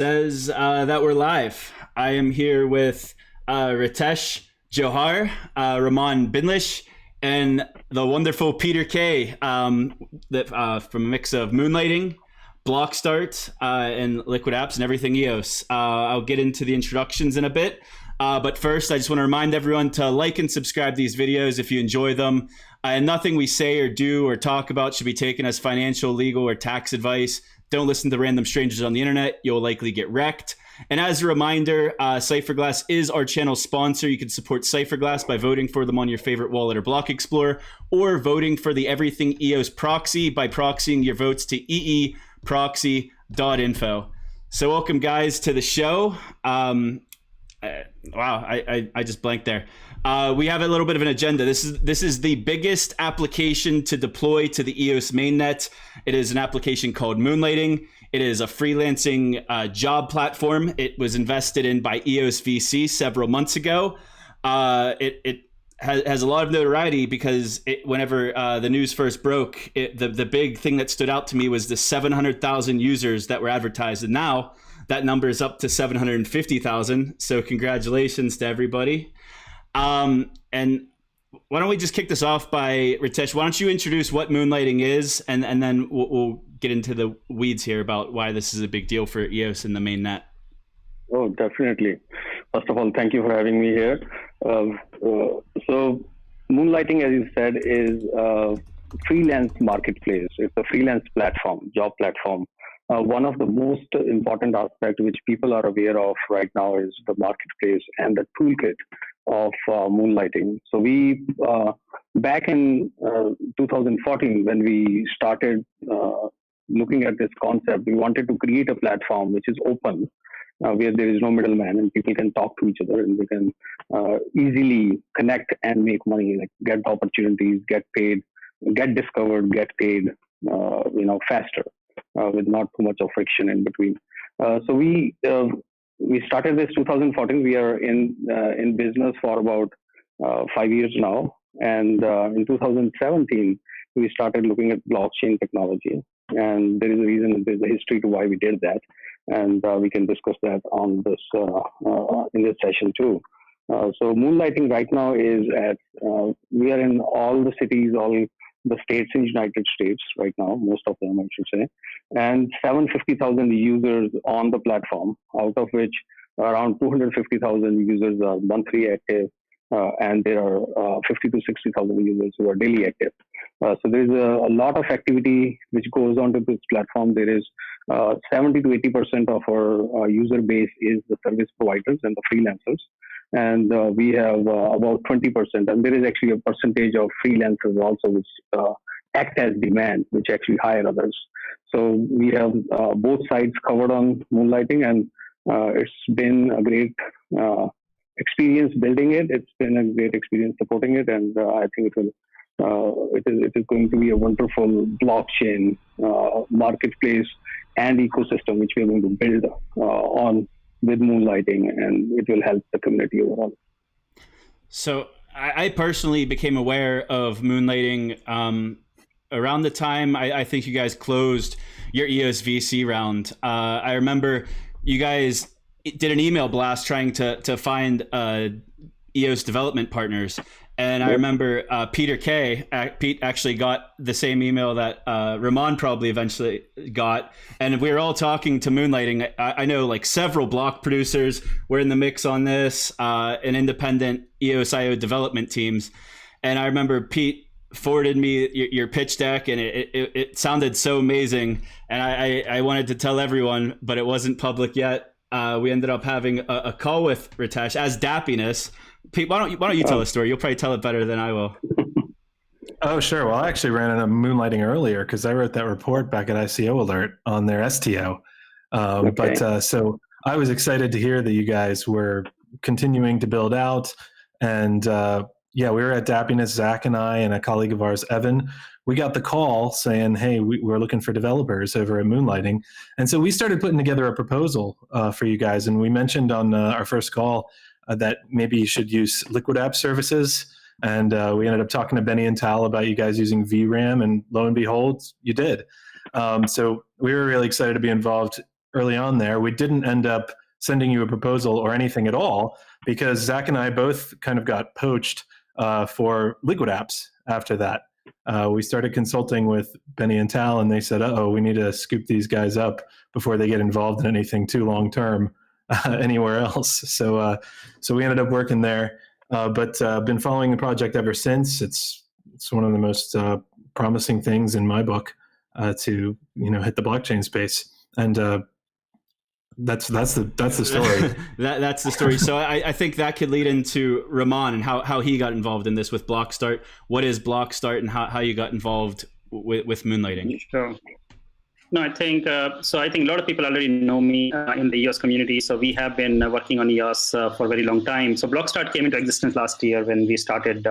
Says that we're live. I am here with Ritesh Johar, Raman Bindlish, and the wonderful Peter Keay, from a mix of Moonlighting, Blockstart, and Liquid Apps and everything EOS. I'll get into the introductions in a bit. But first, I just want to remind everyone to like and subscribe these videos if you enjoy them. And nothing we say or do or talk about should be taken as financial, legal, or tax advice. Don't listen to random strangers on the internet. You'll likely get wrecked. And as a reminder, Cypherglass is our channel sponsor. You can support Cypherglass by voting for them on your favorite wallet or block explorer, or voting for the Everything EOS proxy by proxying your votes to eeproxy.info. So welcome, guys, to the show. Wow, I just blanked there. We have a little bit of an agenda. This is the biggest application to deploy to the EOS mainnet. It is an application called Moonlighting. It is a freelancing job platform. It was invested in by EOS VC several months ago. It has a lot of notoriety because whenever the news first broke, the big thing that stood out to me was the 700,000 users that were advertised. And now that number is up to 750,000. So congratulations to everybody. And why don't we just kick this off by Ritesh? Why don't you introduce what Moonlighting is, and then we'll get into the weeds here about why this is a big deal for EOS in the main net. Oh, definitely. First of all, thank you for having me here. So Moonlighting, as you said, is a freelance marketplace. It's a freelance platform, job platform. One of the most important aspects which people are aware of right now is the marketplace and the toolkit of Moonlighting. So we, back in 2014, when we started looking at this concept, we wanted to create a platform which is open, where there is no middleman and people can talk to each other and they can easily connect and make money, like get opportunities, get paid, get discovered, get paid, faster. With not too much of friction in between. So we started this 2014. We are in business for about 5 years now. And in 2017, we started looking at blockchain technology. And there is a reason, there's a history to why we did that. And we can discuss that on this in this session too. So Moonlighting right now is we are in all the cities, all the states in United States right now, most of them I should say, and 750,000 users on the platform, out of which around 250,000 users are monthly active, and there are 50 to 60,000 users who are daily active. So there's a lot of activity which goes onto this platform. There is 70 to 80% of our user base is the service providers and the freelancers. And we have about 20%, and there is actually a percentage of freelancers also which act as demand, which actually hire others. So we have both sides covered on Moonlighting, and it's been a great experience building it. It's been a great experience supporting it, and I think it is going to be a wonderful blockchain marketplace and ecosystem which we are going to build on with Moonlighting, and it will help the community overall. So I personally became aware of Moonlighting around the time I think you guys closed your EOS VC round. I remember you guys did an email blast trying to find EOS development partners. And I remember Pete actually got the same email that Raman probably eventually got. And we were all talking to Moonlighting. I know like several block producers were in the mix on this, and independent EOSIO development teams. And I remember Pete forwarded me your pitch deck, and it sounded so amazing. And I wanted to tell everyone, but it wasn't public yet. We ended up having a call with Ritesh as Dappiness. Pete, why don't you tell the story? You'll probably tell it better than I will. Oh, sure. Well, I actually ran into Moonlighting earlier because I wrote that report back at ICO Alert on their STO. But so I was excited to hear that you guys were continuing to build out. And we were at Dappiness, Zack and I, and a colleague of ours, Evan. We got the call saying, hey, we're looking for developers over at Moonlighting. And so we started putting together a proposal for you guys. And we mentioned on our first call that maybe you should use Liquid App services. And we ended up talking to Benny and Tal about you guys using VRAM, and lo and behold, you did. So we were really excited to be involved early on there. We didn't end up sending you a proposal or anything at all because Zack and I both kind of got poached for liquid apps after that. We started consulting with Benny and Tal, and they said, we need to scoop these guys up before they get involved in anything too long-term anywhere else. So we ended up working there, but been following the project ever since. It's one of the most promising things in my book to hit the blockchain space, and that's the story. That's the story. So I think that could lead into Raman and how he got involved in this with Blockstart. What is Blockstart, and how you got involved with Moonlighting? Sure. No, I think so. I think a lot of people already know me in the EOS community. So we have been working on EOS for a very long time. So Blockstart came into existence last year when we started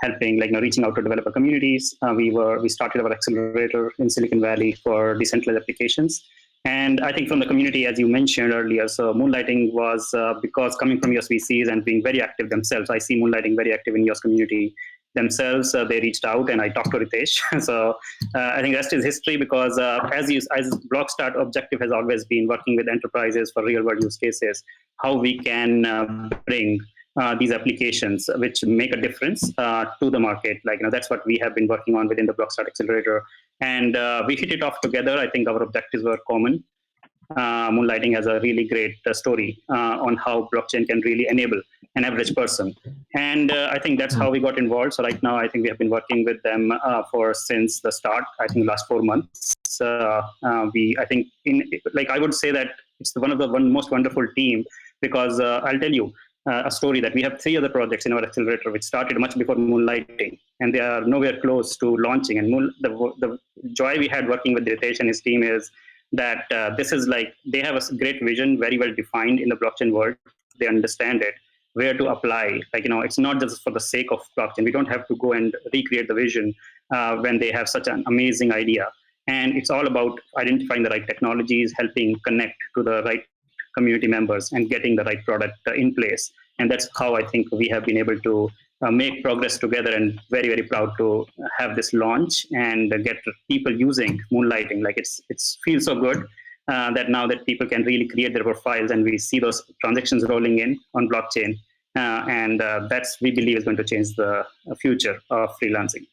helping, reaching out to developer communities. We started our accelerator in Silicon Valley for decentralized applications. And I think from the community, as you mentioned earlier, so Moonlighting was because coming from EOS VCs and being very active themselves, I see Moonlighting very active in EOS community themselves. They reached out and I talked to Ritesh. So I think rest is history, because as Blockstart objective has always been working with enterprises for real world use cases, how we can bring these applications which make a difference to the market. That's what we have been working on within the Blockstart Accelerator. And we hit it off together. I think our objectives were common. Moonlighting has a really great story on how blockchain can really enable an average person. And I think that's how we got involved. So right now, I think we have been working with them since the start, I think last 4 months. I would say that it's one of the most wonderful team, because I'll tell you a story that we have 3 other projects in our accelerator which started much before Moonlighting, and they are nowhere close to launching. And the joy we had working with Ritesh and his team is that this is they have a great vision, very well defined in the blockchain world. They understand it, where to apply. It's not just for the sake of blockchain. We don't have to go and recreate the vision when they have such an amazing idea. And it's all about identifying the right technologies, helping connect to the right community members, and getting the right product in place. And that's how I think we have been able to make progress together, and very, very proud to have this launch and get people using Moonlighting. It feels so good that now that people can really create their profiles, and we see those transactions rolling in on blockchain. And that's, we believe, is going to change the future of freelancing.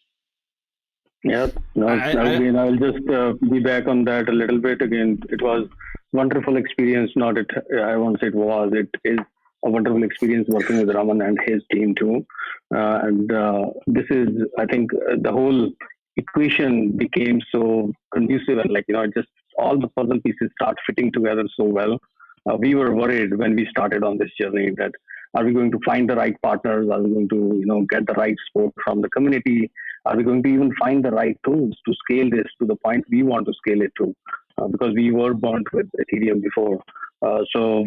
Yeah, I'll just be back on that a little bit. Again, it was wonderful experience. I won't say it was. It is a wonderful experience working with Raman and his team too. This is, I think, the whole equation became so conducive, and just all the puzzle pieces start fitting together so well. We were worried when we started on this journey that, are we going to find the right partners? Are we going to, get the right support from the community? Are we going to even find the right tools to scale this to the point we want to scale it to? Because we were burnt with Ethereum before. So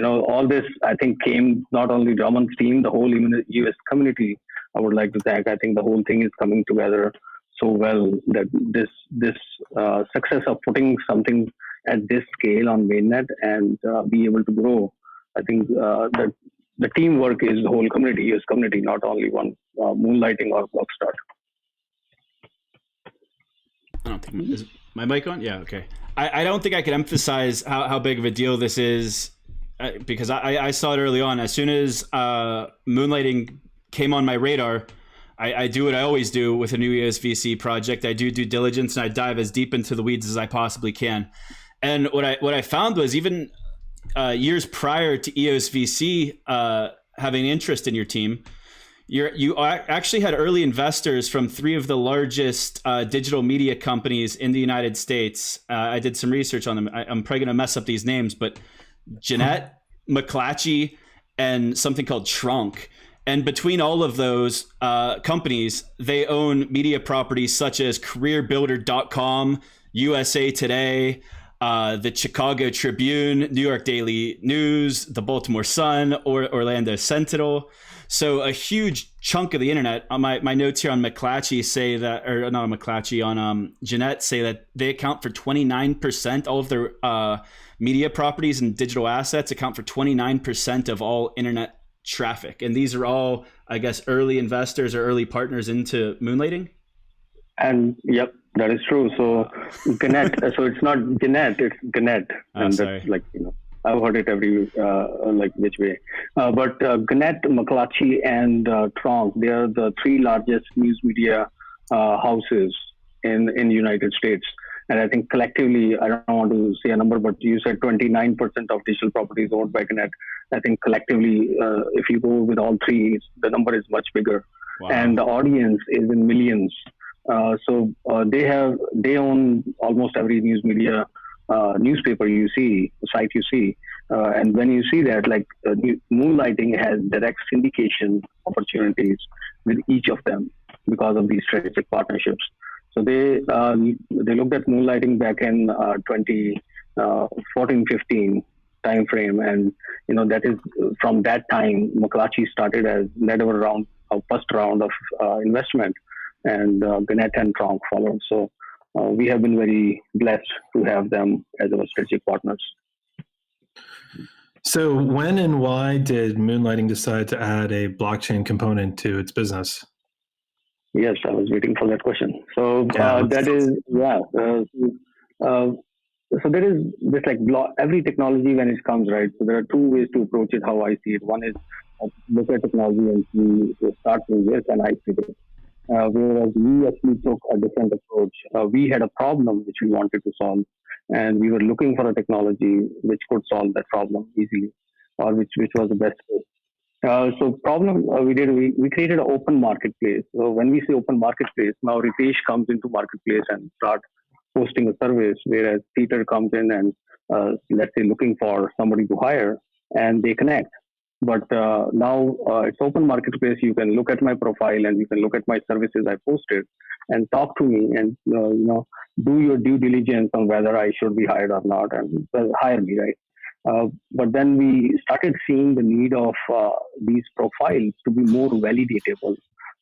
all this, I think, came not only Raman's team, the whole US community. I would like to thank. I think the whole thing is coming together so well that this success of putting something at this scale on Mainnet and be able to grow. I think that the teamwork is the whole community, US community, not only one Moonlighting or Blockstart. I don't think is my mic on. Yeah, okay. I don't think I could emphasize how big of a deal this is, because I saw it early on. As soon as Moonlighting came on my radar, I do what I always do with a new EOS VC project. I do due diligence, and I dive as deep into the weeds as I possibly can. And what I found was, even years prior to EOS VC having interest in your team, you actually had early investors from 3 of the largest digital media companies in the United States. I did some research on them. I'm probably going to mess up these names, but Jeanette, McClatchy, and something called Trunk. And between all of those companies, they own media properties such as CareerBuilder.com, USA Today, the Chicago Tribune, New York Daily News, the Baltimore Sun, or Orlando Sentinel. So a huge chunk of the internet. My notes here on McClatchy say that, or not on McClatchy, on Jeanette, say that they account for 29%. All of their media properties and digital assets account for 29% of all internet traffic. And these are all, I guess, early investors or early partners into Moonlighting. And yep, That is true. So Gannett, so it's not Gannett, it's Gannett, and sorry. that's like I've heard it every like which way. But Gannett, McClatchy, and Tronc, they are the three largest news media houses in the United States. And I think collectively, I don't want to say a number, but you said 29% of digital property is owned by Gannett. I think collectively, if you go with all three, the number is much bigger. Wow. And the audience is in millions. So they own almost every news media newspaper you see, site you see. And when you see that, like Moonlighting has direct syndication opportunities with each of them because of these strategic partnerships. So they looked at Moonlighting back in 2014-15 time frame, and that is from that time McClatchy started as led our first round of investment, and Gannett and Tronc followed. So we have been very blessed to have them as our strategic partners. So when and why did Moonlighting decide to add a blockchain component to its business? Yes, I was waiting for that question. So that is, so there is this like every technology when it comes, right? So there are two ways to approach it, how I see it. One is look at technology and see, start with this and I see it. Whereas we actually took a different approach. We had a problem which we wanted to solve, and we were looking for a technology which could solve that problem easily, or which was the best way. So problem we created an open marketplace. So when we say open marketplace, now Ritesh comes into marketplace and start posting a service, whereas Peter comes in and let's say looking for somebody to hire, and they connect. But now it's open marketplace. You can look at my profile and you can look at my services I posted and talk to me and do your due diligence on whether I should be hired or not, and hire me, right? But then we started seeing the need of these profiles to be more validatable,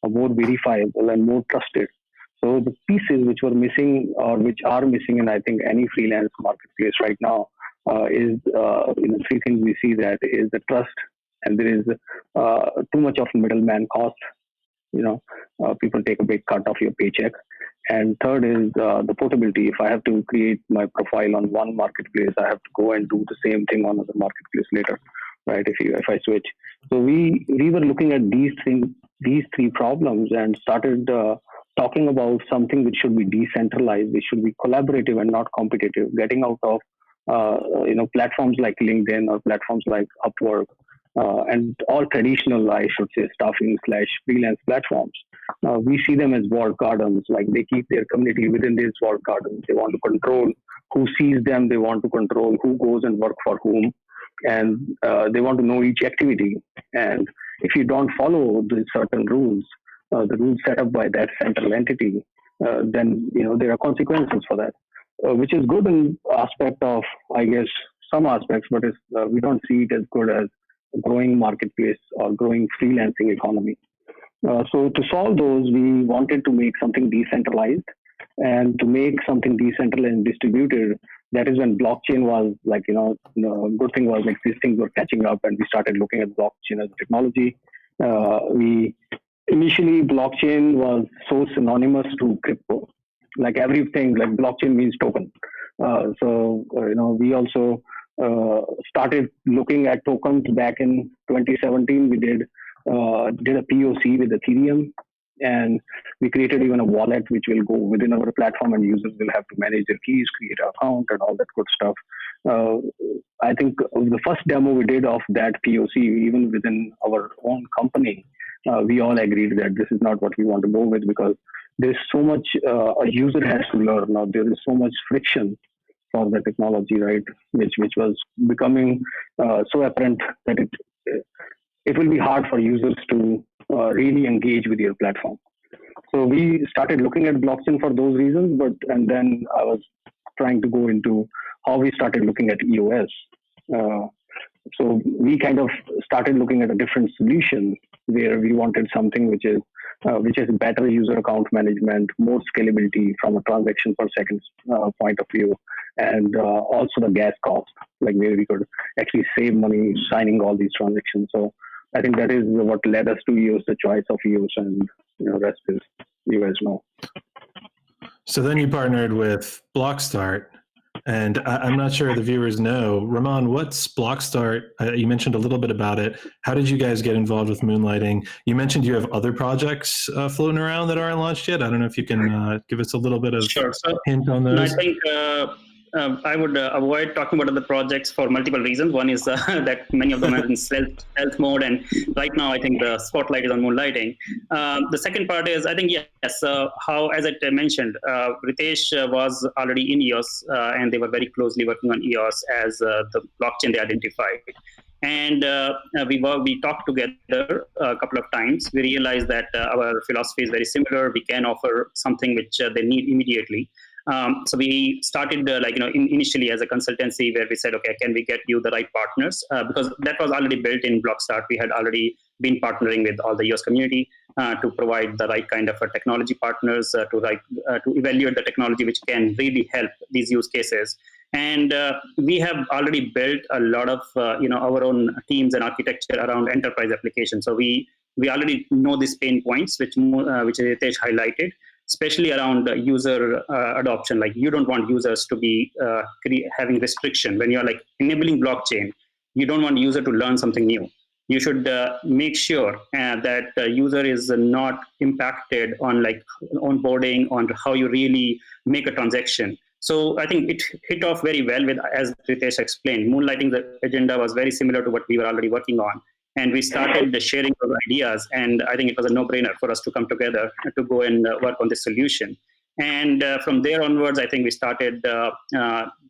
more verifiable, and more trusted. So the pieces which were missing or which are missing in I think any freelance marketplace right now is three things we see that is the trust, and there is too much of middleman cost. People take a big cut of your paycheck. And third is the portability. If I have to create my profile on one marketplace, I have to go and do the same thing on another marketplace later, right? If I switch. So we were looking at these three problems and started talking about something which should be decentralized. It should be collaborative and not competitive. Getting out of platforms like LinkedIn or platforms like Upwork. And all traditional, I should say, staffing/freelance platforms. We see them as walled gardens, like they keep their community within these walled gardens. They want to control who sees them. They want to control who goes and work for whom. And they want to know each activity. And if you don't follow the certain rules, the rules set up by that central entity, then there are consequences for that, which is good in aspect of, I guess, some aspects, but we don't see it as good as a growing marketplace or growing freelancing economy. So to solve those, we wanted to make something decentralized, and to make something decentralized and distributed. That is when blockchain was like, good thing was like these things were catching up, and we started looking at blockchain as a technology. Initially, blockchain was so synonymous to crypto, like everything, like blockchain means token. So we also started looking at tokens back in 2017. We did a POC with Ethereum, and we created even a wallet which will go within our platform, and users will have to manage their keys, create an account, and all that good stuff. I think the first demo we did of that POC, even within our own company, we all agreed that this is not what we want to go with, because there's so much a user has to learn. Now there is so much friction for the technology, right? Which was becoming so apparent that it will be hard for users to really engage with your platform. So we started looking at blockchain for those reasons, and then I was trying to go into how we started looking at EOS. So we kind of started looking at a different solution where we wanted something which is better user account management, more scalability from a transaction per second point of view, and also the gas cost, like where we could actually save money signing all these transactions. So I think that is what led us to EOS, the choice of EOS, and rest is you guys know. So then you partnered with Blockstart, and I'm not sure the viewers know. Raman, what's Blockstart? You mentioned a little bit about it. How did you guys get involved with Moonlighting? You mentioned you have other projects floating around that aren't launched yet. I don't know if you can give us a little bit of Sure. So, hint on no, I those. think I would avoid talking about other projects for multiple reasons. One is that many of them are in stealth mode, and right now I think the spotlight is on Moonlighting. The second part is I think yes, how as I mentioned, Ritesh was already in EOS, and they were very closely working on EOS as the blockchain they identified. And we talked together a couple of times. We realized that our philosophy is very similar. We can offer something which they need immediately. So we started initially as a consultancy where we said, okay, can we get you the right partners? Because that was already built in Blockstart. We had already been partnering with all the EOS community to provide the right kind of technology partners to evaluate the technology which can really help these use cases. And we have already built a lot of our own teams and architecture around enterprise applications. So we already know these pain points which Ritesh highlighted, especially around user adoption. Like you don't want users to be having restriction when you're like enabling blockchain. You don't want user to learn something new. You should make sure that the user is not impacted on like onboarding, on how you really make a transaction. So I think it hit off very well with, as Ritesh explained, Moonlighting's agenda was very similar to what we were already working on. And we started sharing those ideas, and I think it was a no-brainer for us to come together to go and work on this solution. And from there onwards, I think we started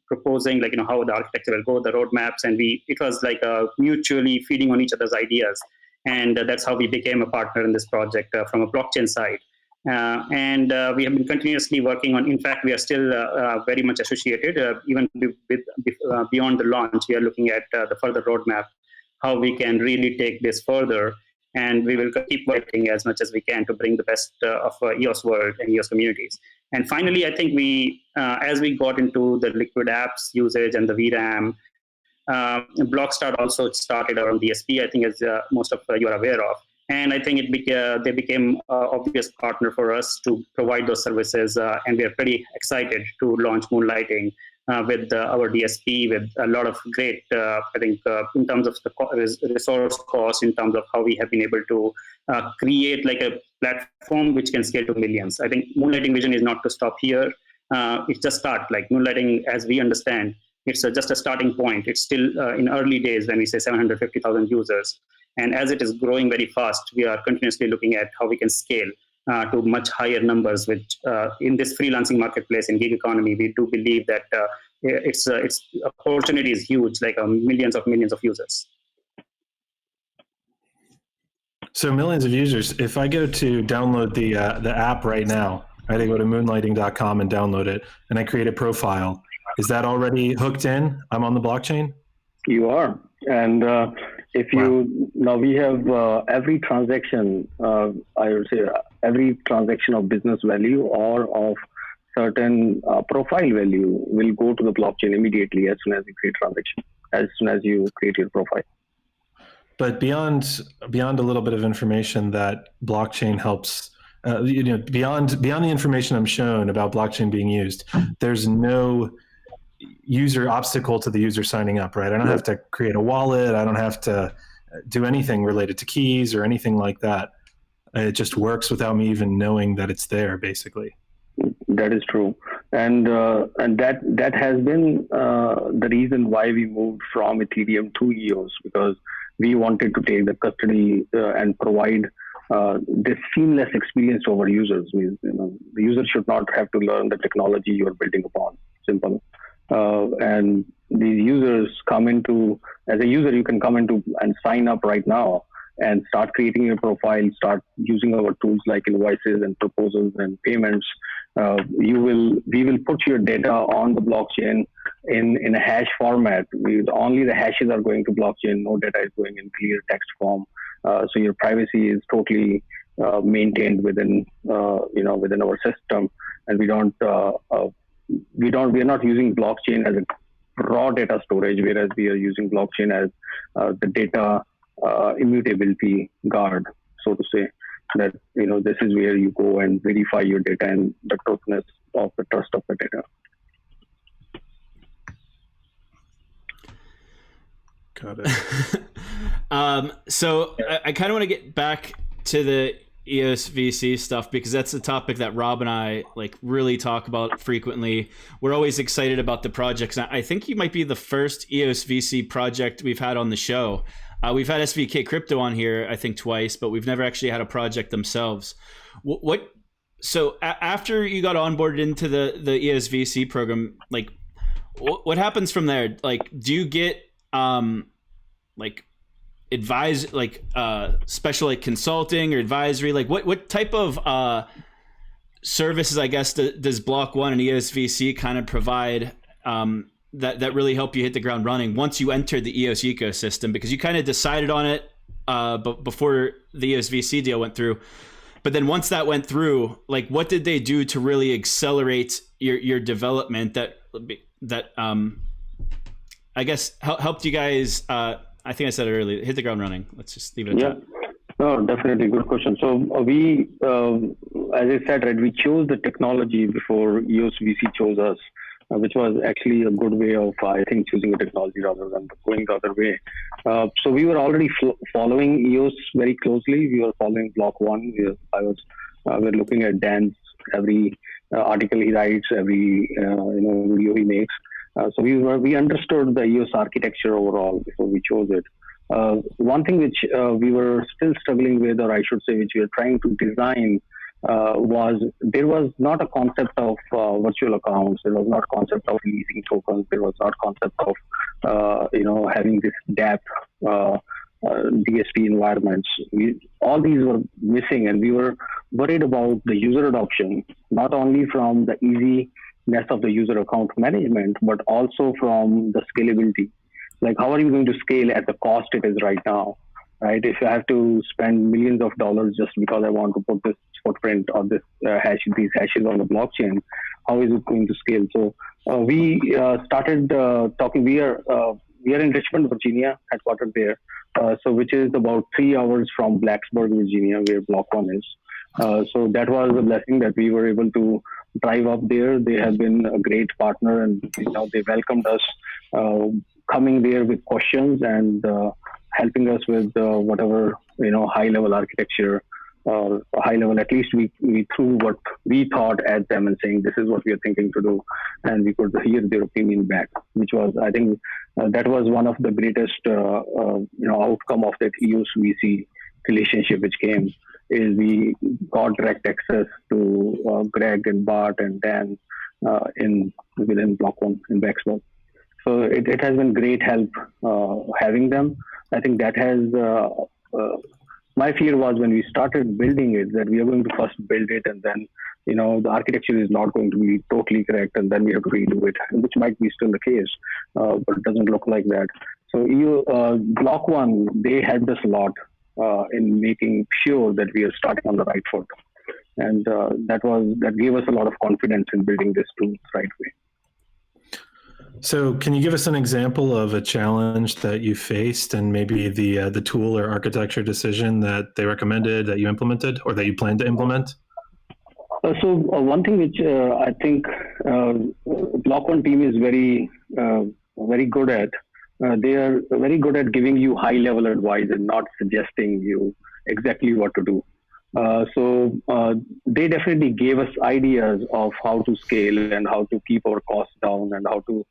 proposing how the architecture will go, the roadmaps, and it was like mutually feeding on each other's ideas. And that's how we became a partner in this project from a blockchain side. And we have been continuously working on. In fact, we are still very much associated, even beyond the launch. We are looking at the further roadmap, how we can really take this further, and we will keep working as much as we can to bring the best of EOS world and EOS communities. And finally, I think as we got into the liquid apps usage and the VRAM, Blockstart also started around DSP, I think, as most of you are aware of. And I think they became an obvious partner for us to provide those services. And we are pretty excited to launch Moonlighting with our DSP, with a lot of great, I think, in terms of the resource cost, in terms of how we have been able to create like a platform which can scale to millions. I think Moonlighting vision is not to stop here. It's just start. Like Moonlighting, as we understand, it's just a starting point. It's still in early days when we say 750,000 users. And as it is growing very fast, we are continuously looking at how we can scale to much higher numbers, which in this freelancing marketplace in gig economy, we do believe that its opportunity is huge, like millions of users. So millions of users. If I go to download the app right now, right, I go to moonlighting.com and download it, and I create a profile. Is that already hooked in? I'm on the blockchain? You are. And if you, now we have every transaction, I would say every transaction of business value or of certain profile value will go to the blockchain immediately as soon as you create transaction, as soon as you create your profile. But beyond a little bit of information that blockchain helps, beyond the information I'm shown about blockchain being used, there's no user obstacle to the user signing up, right? I don't have to create a wallet. I don't have to do anything related to keys or anything like that. It just works without me even knowing that it's there, basically. That is true, and that has been the reason why we moved from Ethereum to EOS, because we wanted to take the custody and provide this seamless experience to our users. The user should not have to learn the technology you are building upon. Simple. And these users as a user, you can come into and sign up right now and start creating your profile, start using our tools like invoices and proposals and payments. We will put your data on the blockchain in a hash format. Only the hashes are going to blockchain. No data is going in clear text form. So your privacy is totally maintained within our system, and we are not using blockchain as a raw data storage, whereas we are using blockchain as the data immutability guard, so to say. that this is where you go and verify your data and the truthness of the trust of the data. Got it. So I kind of want to get back to the EOS VC stuff because that's a topic that Rob and I really talk about frequently. We're always excited about the projects. I think you might be the first EOS VC project we've had on the show. We've had SVK Crypto on here, I think twice, but we've never actually had a project themselves. So after you got onboarded into the EOS VC program, what happens from there? Do you get special consulting or advisory? What type of services, I guess, does Block.One and EOS VC kind of provide that really help you hit the ground running once you enter the EOS ecosystem? Because you kind of decided on it before the EOS VC deal went through, but then once that went through, what did they do to really accelerate your development that I guess helped you guys? I think I said it earlier, hit the ground running. Let's just leave it at that. No, definitely. Good question. So we, as I said, right, we chose the technology before EOS VC chose us, which was actually a good way of, I think, choosing a technology rather than going the other way. So we were already following EOS very closely. We were following Block.One. We're looking at Dan's every article he writes, every video he makes. So we understood the EOS architecture overall before we chose it. One thing which we were still struggling with, or I should say, which we were trying to design, was there was not a concept of virtual accounts. There was not a concept of leasing tokens. There was not a concept of having this DApp DSP environments. All these were missing, and we were worried about the user adoption, not only from the easiness of the user account management, but also from the scalability. How are you going to scale at the cost it is right now, right? If you have to spend millions of dollars just because I want to put this footprint or this these hashes on the blockchain, how is it going to scale? So we started talking. We are in Richmond, Virginia, headquartered there, which is about 3 hours from Blacksburg, Virginia, where Block.One is. So that was a blessing that we were able to drive up there. They have been a great partner, and they welcomed us coming there with questions and helping us with whatever high level architecture or high level. At least we threw what we thought at them and saying this is what we are thinking to do, and we could hear their opinion back, which was, I think, that was one of the greatest outcome of that EOS VC relationship which came. Is we got direct access to Greg and Bart and Dan within Block.One in Blacksburg. So it has been great help having them. I think that has, my fear was when we started building it that we are going to first build it and then, the architecture is not going to be totally correct and then we have to redo it, which might be still the case, but it doesn't look like that. So Block.One, they helped us a lot in making sure that we are starting on the right foot. And that gave us a lot of confidence in building this tool the right way. So can you give us an example of a challenge that you faced and maybe the tool or architecture decision that they recommended that you implemented or that you plan to implement? So one thing which I think Block.One team is very good at, they are very good at giving you high-level advice and not suggesting you exactly what to do. So they definitely gave us ideas of how to scale and how to keep our costs down and how to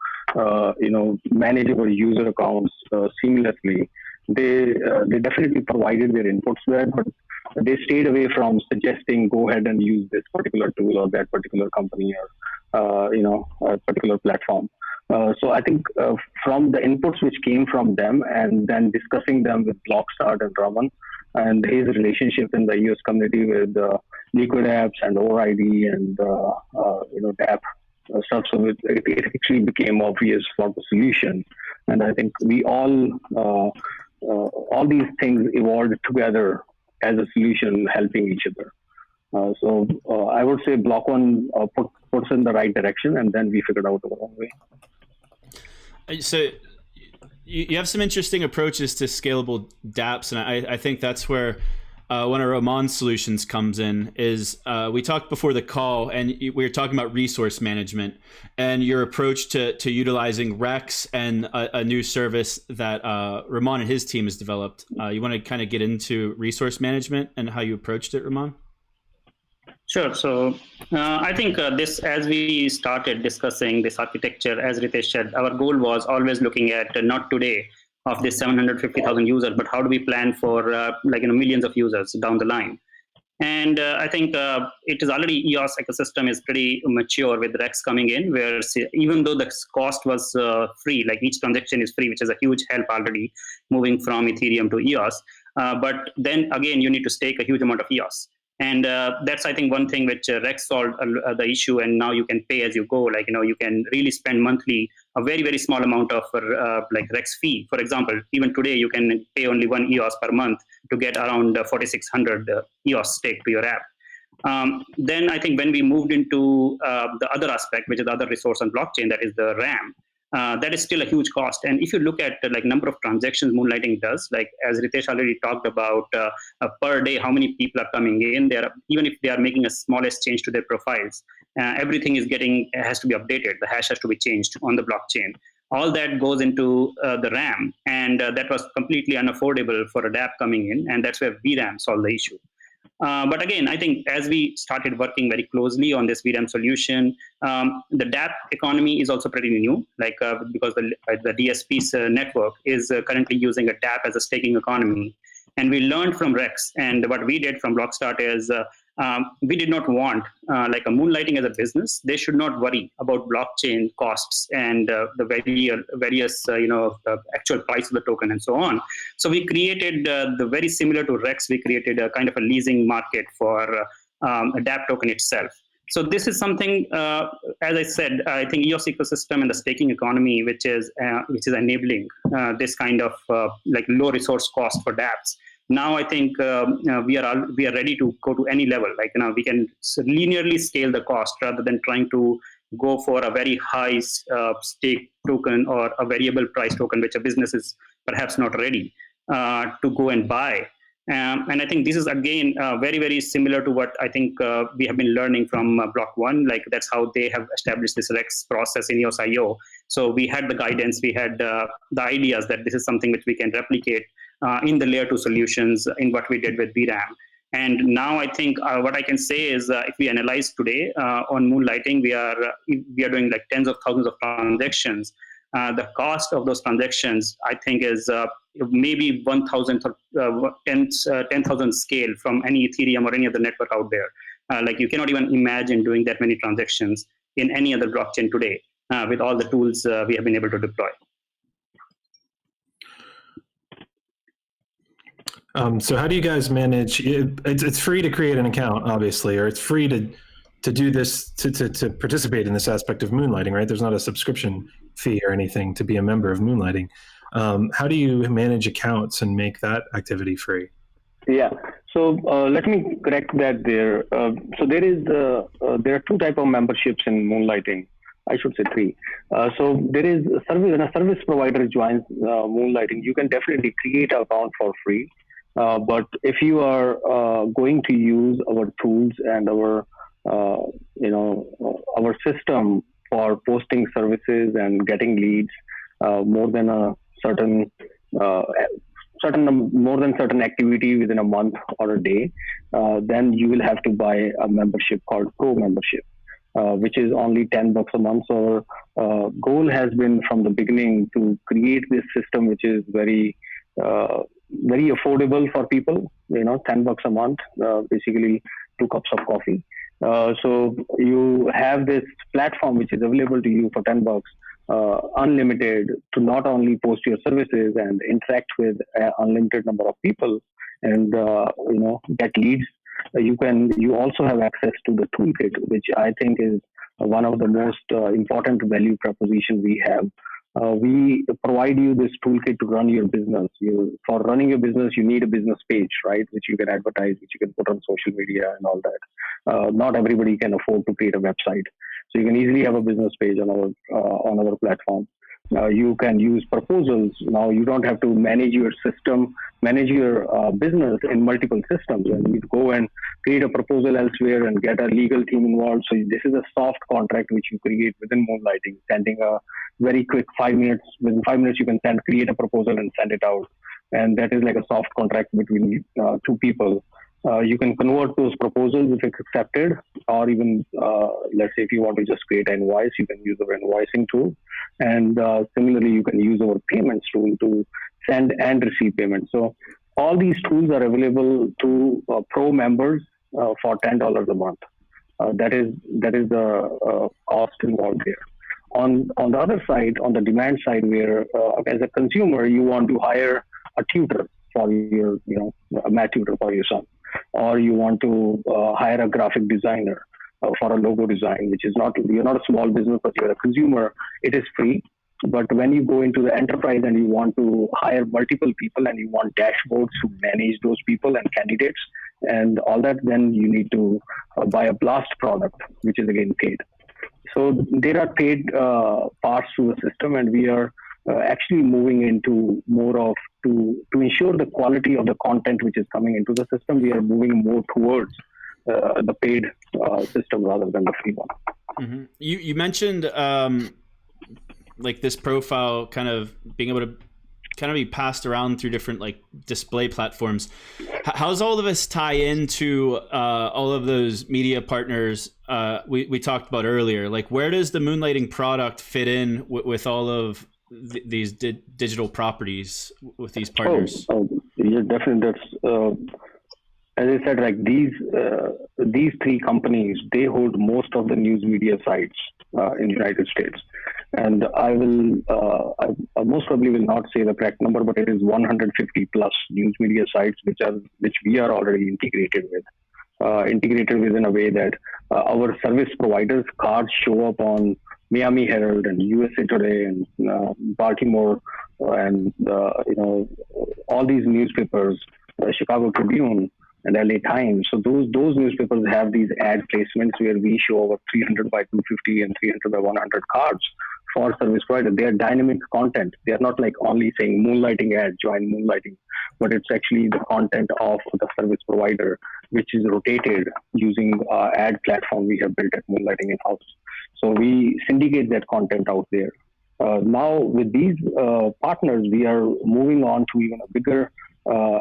manage our user accounts seamlessly. They definitely provided their inputs there, but they stayed away from suggesting go ahead and use this particular tool or that particular company or a particular platform. So I think from the inputs which came from them and then discussing them with Blockstart and Raman and his relationship in the EOS community with Liquid Apps and ORID and DApp stuff, so it actually became obvious for the solution. And I think we all these things evolved together as a solution, helping each other. So I would say Block.One puts in the right direction, and then we figured out our own way. So you have some interesting approaches to scalable dApps, and I think that's where one of Ramon's solutions comes in is we talked before the call, and we were talking about resource management and your approach to utilizing Rex and a new service that Ramon and his team has developed. You want to kind of get into resource management and how you approached it, Ramon? Sure. So I think this, as we started discussing this architecture, as Ritesh said, our goal was always looking at not today of this 750,000 users, but how do we plan for millions of users down the line? And I think it is already EOS ecosystem is pretty mature with Rex coming in, where even though the cost was free, like each transaction is free, which is a huge help already moving from Ethereum to EOS. But then again, you need to stake a huge amount of EOS. And that's, I think, one thing which Rex solved the issue. And now you can pay as you go. You can really spend monthly a very, very small amount of Rex fee. For example, even today, you can pay only 1 EOS per month to get around 4,600 EOS stake to your app. Then I think when we moved into the other aspect, which is the other resource on blockchain, that is the RAM, that is still a huge cost. And if you look at number of transactions Moonlighting does, as Ritesh already talked about, per day, how many people are coming in there, even if they are making a smallest change to their profiles, everything has to be updated. The hash has to be changed on the blockchain. All that goes into the RAM, and that was completely unaffordable for a DApp coming in, and that's where VRAM solved the issue. But again, I think as we started working very closely on this VRAM solution, the DApp economy is also pretty new, because the DSP's network is currently using a DApp as a staking economy. And we learned from Rex, and what we did from Blockstart is we did not want a Moonlighting as a business. They should not worry about blockchain costs and the various actual price of the token and so on. So we created the very similar to Rex. We created a kind of a leasing market for a DApp token itself. So this is something, as I said, I think EOS ecosystem and the staking economy, which is enabling this kind of low resource cost for dApps. Now I think we are ready to go to any level. We can linearly scale the cost rather than trying to go for a very high stake token or a variable price token, which a business is perhaps not ready to go and buy. And I think this is, again, very, very similar to what I think we have been learning from Block.One. That's how they have established this Rex process in EOSIO. So we had the guidance, we had the ideas that this is something which we can replicate in the layer 2 solutions in what we did with VRAM. And now I think what I can say is if we analyze today on Moonlighting, we are doing tens of thousands of transactions. The cost of those transactions, I think, is maybe 1,000 or 10,000 scale from any Ethereum or any other network out there. You cannot even imagine doing that many transactions in any other blockchain today with all the tools we have been able to deploy. So how do you guys manage? It's free to create an account, obviously, or it's free to do this, to participate in this aspect of Moonlighting, right? There's not a subscription fee or anything to be a member of Moonlighting. How do you manage accounts and make that activity free? Yeah. So let me correct that there. So there are two types of memberships in Moonlighting. I should say three. So there is a service, when a service provider joins Moonlighting, you can definitely create an account for free. But if you are going to use our tools and our system for posting services and getting leads more than a certain activity within a month or a day, then you will have to buy a membership called Pro membership, which is only $10 a month. So goal has been from the beginning to create this system which is very affordable for people. $10 a month, basically 2 cups of coffee. So you have this platform which is available to you for $10, unlimited, to not only post your services and interact with an unlimited number of people and get leads. You also have access to the toolkit, which I think is one of the most important value proposition we have. We provide you this toolkit to run your business. For running your business, you need a business page, right? Which you can advertise, which you can put on social media and all that. Not everybody can afford to create a website. So you can easily have a business page on our platform. You can use proposals. Now you don't have to manage your system, manage your business in multiple systems, and you go and create a proposal elsewhere and get a legal team involved. So this is a soft contract which you create within Moonlighting, sending a very quick 5 minutes. Within 5 minutes, you can create a proposal and send it out, and that is like a soft contract between two people. You can convert those proposals if it's accepted, or even let's say if you want to just create an invoice, you can use our invoicing tool. And similarly, you can use our payments tool to send and receive payments. So all these tools are available to pro members for $10 a month. That is the cost involved there. On the other side, on the demand side, where as a consumer you want to hire a tutor for your, a math tutor for your son, or you want to hire a graphic designer for a logo design, which is you're not a small business, but you're a consumer, it is free. But when you go into the enterprise and you want to hire multiple people and you want dashboards to manage those people and candidates and all that, then you need to buy a Blast product, which is again paid. So there are paid parts to the system, and we are actually moving into more of to ensure the quality of the content which is coming into the system. We are moving more towards the paid system rather than the free one. Mm-hmm. You mentioned like this profile kind of being able to kind of be passed around through different like display platforms. How's all of this tie into all of those media partners we talked about earlier? Like, where does the Moonlighting product fit in with all of these digital properties with these partners? Yeah, definitely. That's as I said, like these three companies, they hold most of the news media sites in the United States. And I most probably will not say the correct number, but it is 150 plus news media sites which we are already integrated with in a way that our service providers cards show up on Miami Herald and USA Today and Baltimore and all these newspapers, Chicago Tribune and LA Times. So those newspapers have these ad placements where we show over 300 by 250 and 300 by 100 cards for service provider. They are dynamic content. They are not like only saying Moonlighting ad, join Moonlighting, but it's actually the content of the service provider, which is rotated using ad platform we have built at Moonlighting in-house. So we syndicate that content out there. Now with these partners, we are moving on to even a bigger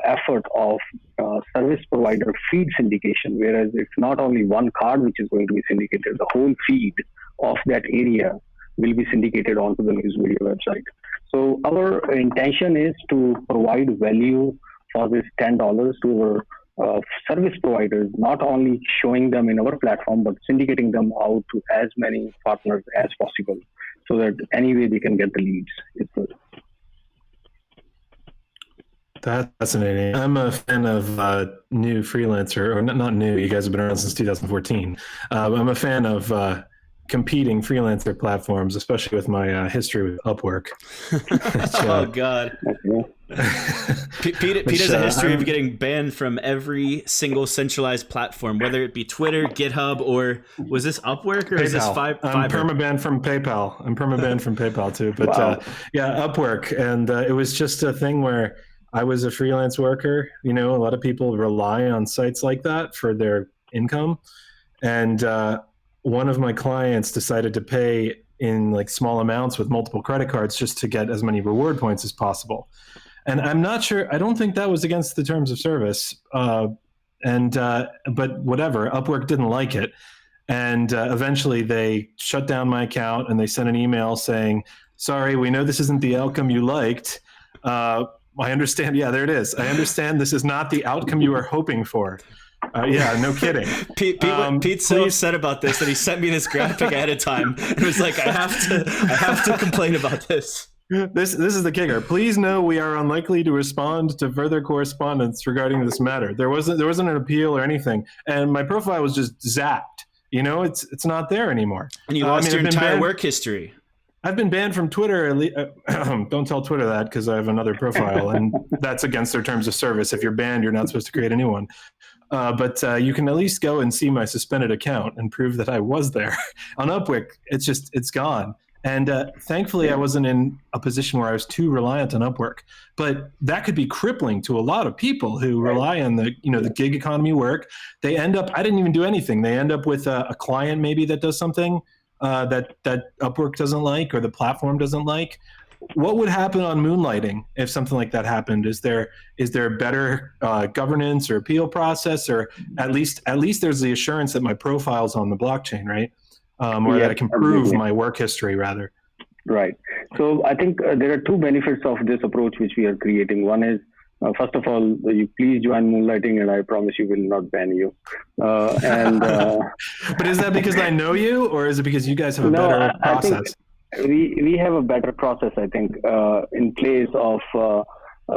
effort of service provider feed syndication, whereas it's not only one card which is going to be syndicated, the whole feed of that area will be syndicated onto the news media website. So our intention is to provide value for this $10 to our service providers, not only showing them in our platform, but syndicating them out to as many partners as possible so that any way they can get the leads is good. That's fascinating. I'm a fan of new freelancer, or not new, you guys have been around since 2014. I'm a fan of competing freelancer platforms, especially with my history with Upwork. Oh, God. Pete has a history of getting banned from every single centralized platform, whether it be Twitter, GitHub, or was this Upwork or PayPal. Is this Fiverr? I'm permabanned from PayPal. I'm permabanned from PayPal too. But wow. Upwork. And it was just a thing where I was a freelance worker. A lot of people rely on sites like that for their income. And one of my clients decided to pay in like small amounts with multiple credit cards just to get as many reward points as possible. And I'm not sure, I don't think that was against the terms of service. But whatever, Upwork didn't like it. And eventually they shut down my account and they sent an email saying, sorry, we know this isn't the outcome you liked. I understand. Yeah, there it is. I understand this is not the outcome you were hoping for. Yeah, no kidding. Pete's so upset about this that he sent me this graphic ahead of time and was like, I have to complain about this. This is the kicker. Please know we are unlikely to respond to further correspondence regarding this matter. There wasn't an appeal or anything, and my profile was just zapped. It's not there anymore. And you lost your entire work history. I've been banned from Twitter. Don't tell Twitter that because I have another profile, and that's against their terms of service. If you're banned, you're not supposed to create a new one. But you can at least go and see my suspended account and prove that I was there. On Upwork, it's gone. And thankfully, I wasn't in a position where I was too reliant on Upwork. But that could be crippling to a lot of people who rely on the gig economy work. They end up, I didn't even do anything. They end up with a client maybe that does something that Upwork doesn't like or the platform doesn't like. What would happen on Moonlighting if something like that happened? Is there better governance or appeal process, or at least there's the assurance that my profile's on the blockchain, right? Or that I can prove my work history, rather. Right. So I think there are two benefits of this approach which we are creating. One is, first of all, you please join Moonlighting, and I promise you will not ban you. But is that because I know you, or is it because you guys have a better process? I think we have a better process, I think, in place of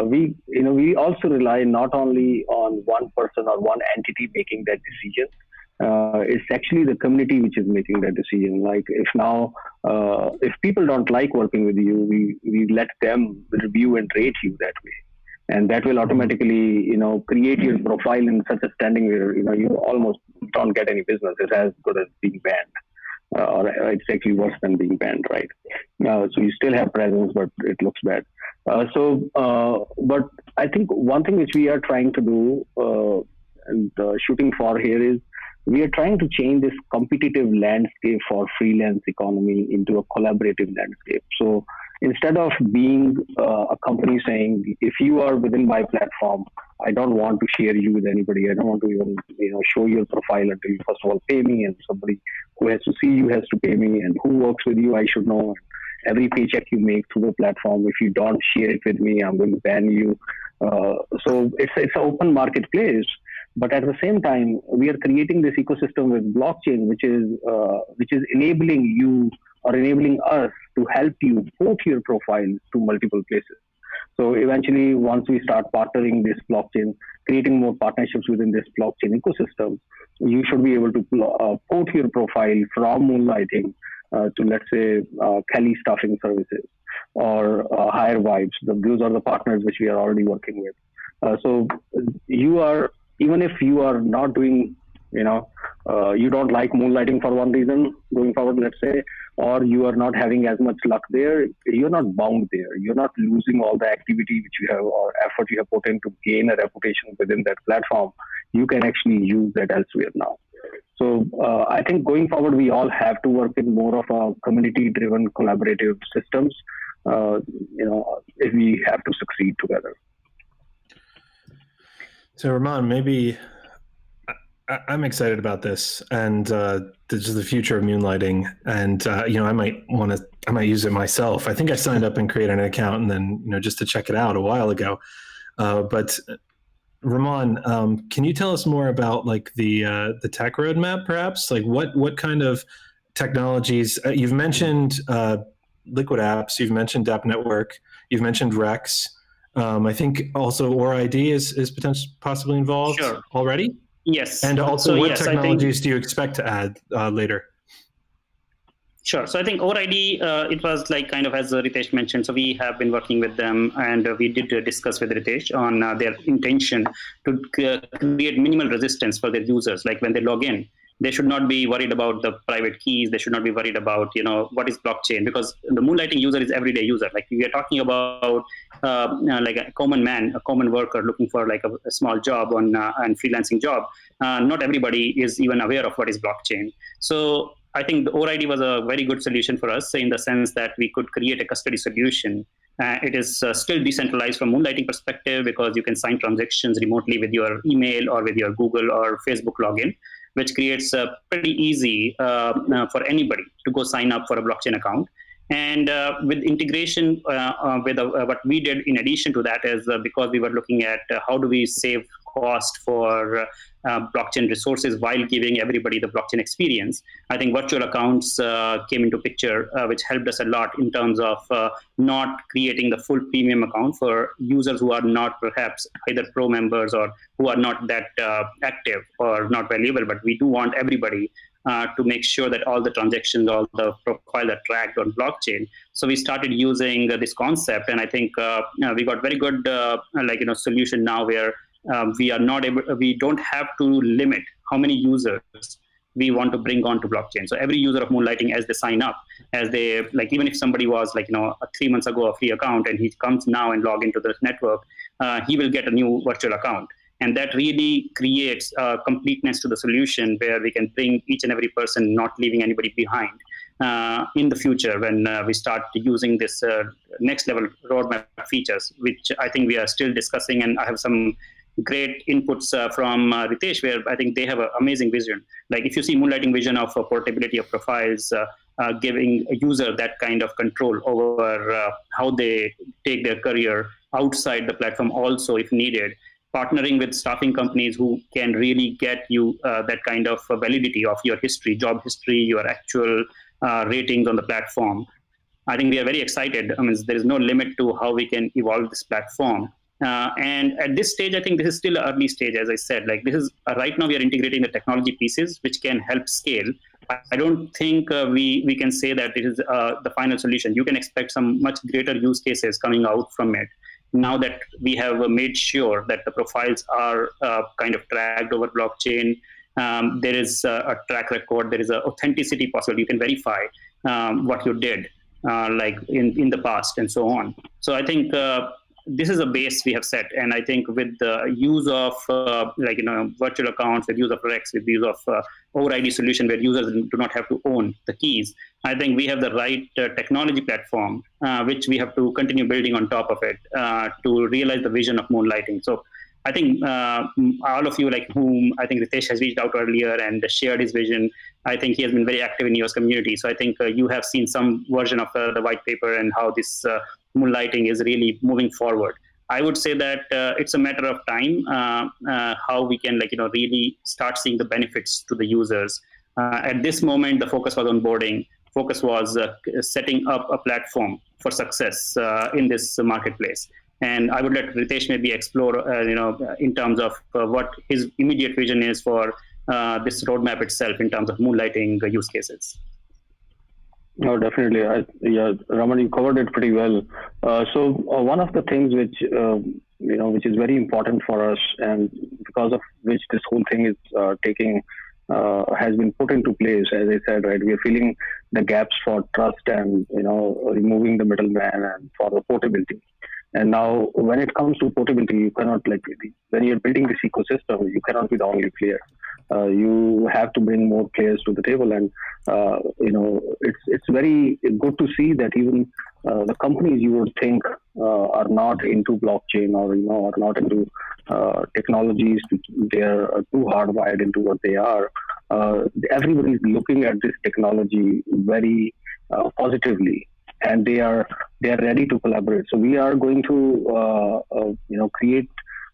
we also rely not only on one person or one entity making that decision. It's actually the community which is making that decision. Like if people don't like working with you, we let them review and rate you that way. And that will automatically, create your profile in such a standing where, you almost don't get any business. It's as good as being banned. Or it's actually worse than being banned, right? So you still have presence, but it looks bad. But I think one thing which we are trying to do and shooting for here is we are trying to change this competitive landscape for freelance economy into a collaborative landscape. So instead of being a company saying, if you are within my platform, I don't want to share you with anybody. I don't want to even show your profile until you first of all pay me, and somebody who has to see you has to pay me, and who works with you I should know. Every paycheck you make through the platform, if you don't share it with me, I'm going to ban you. So it's an open marketplace. But at the same time, we are creating this ecosystem with blockchain, which is enabling you or enabling us to help you port your profile to multiple places. So eventually, once we start partnering this blockchain, creating more partnerships within this blockchain ecosystem, you should be able to port your profile from Moonlighting to, let's say, Keay staffing services or Higher Vibes. Those are the partners which we are already working with. So you are, even if you are not doing, you don't like Moonlighting for one reason going forward, let's say, or you are not having as much luck there, you're not bound there. You're not losing all the activity which you have or effort you have put in to gain a reputation within that platform. You can actually use that elsewhere now. So I think going forward, we all have to work in more of a community-driven collaborative systems, if we have to succeed together. So Raman, maybe I'm excited about this, and this is the future of Moonlighting, and I might use it myself. I think I signed up and created an account, and then just to check it out a while ago. But Raman, can you tell us more about like the tech roadmap, perhaps? Like what kind of technologies? You've mentioned Liquid Apps, you've mentioned App Network, you've mentioned Rex. I think also ORID is possibly involved already. Yes. And also, what technologies do you expect to add later? Sure. So I think ORID, it was like kind of as Ritesh mentioned. So we have been working with them, and we did discuss with Ritesh on their intention to create minimal resistance for their users. Like when they log in, they should not be worried about the private keys. They should not be worried about, what is blockchain, because the Moonlighting user is everyday user. Like we are talking about like a common man, a common worker looking for like a small job and freelancing job. Not everybody is even aware of what is blockchain. So I think the ORID was a very good solution for us in the sense that we could create a custody solution. It is still decentralized from Moonlighting perspective because you can sign transactions remotely with your email or with your Google or Facebook login, which creates pretty easy for anybody to go sign up for a blockchain account. And with integration, with what we did in addition to that is because we were looking at how do we save cost for blockchain resources while giving everybody the blockchain experience. I think virtual accounts came into picture, which helped us a lot in terms of not creating the full premium account for users who are not perhaps either pro members or who are not that active or not valuable. But we do want everybody to make sure that all the transactions, all the profile are tracked on blockchain. So we started using this concept, and I think we got very good solution now where we don't have to limit how many users we want to bring onto blockchain. So every user of Moonlighting, as they sign up, as they like, even if somebody was like, 3 months ago a free account and he comes now and log into the network, he will get a new virtual account. And that really creates completeness to the solution where we can bring each and every person, not leaving anybody behind. In the future, when we start using this next level roadmap features, which I think we are still discussing, and I have some great inputs from Ritesh, where I think they have an amazing vision. Like if you see Moonlighting vision of portability of profiles, giving a user that kind of control over how they take their career outside the platform also if needed, partnering with staffing companies who can really get you that kind of validity of your history, job history, your actual ratings on the platform. I think we are very excited. I mean, there is no limit to how we can evolve this platform. And at this stage, I think this is still an early stage, as I said. Like this is right now we are integrating the technology pieces which can help scale. I don't think we can say that it is the final solution. You can expect some much greater use cases coming out from it. Now that we have made sure that the profiles are kind of tracked over blockchain, there is a track record, there is an authenticity possible. You can verify what you did like in the past and so on. So I think this is a base we have set. And I think with the use of virtual accounts, with use of Rex, with the use of over-ID solution where users do not have to own the keys, I think we have the right technology platform, which we have to continue building on top of it to realize the vision of Moonlighting. So I think all of you, like whom I think Ritesh has reached out earlier and shared his vision, I think he has been very active in EOS community. So I think you have seen some version of the white paper and how this Moonlighting is really moving forward. I would say that it's a matter of time how we can really start seeing the benefits to the users. At this moment, the focus was onboarding. Focus was setting up a platform for success in this marketplace. And I would let Ritesh maybe explore, in terms of what his immediate vision is for this roadmap itself in terms of Moonlighting use cases. No, definitely. Yeah, Raman, you covered it pretty well. So one of the things which which is very important for us, and because of which this whole thing is has been put into place, as I said, right? We are filling the gaps for trust and removing the middleman and for the portability. And now, when it comes to portability, you cannot when you're building this ecosystem, you cannot be the only player. You have to bring more players to the table, and it's very good to see that even the companies you would think are not into blockchain or are not into technologies, they are too hardwired into what they are. Everybody is looking at this technology very positively, and they are ready to collaborate. So we are going to create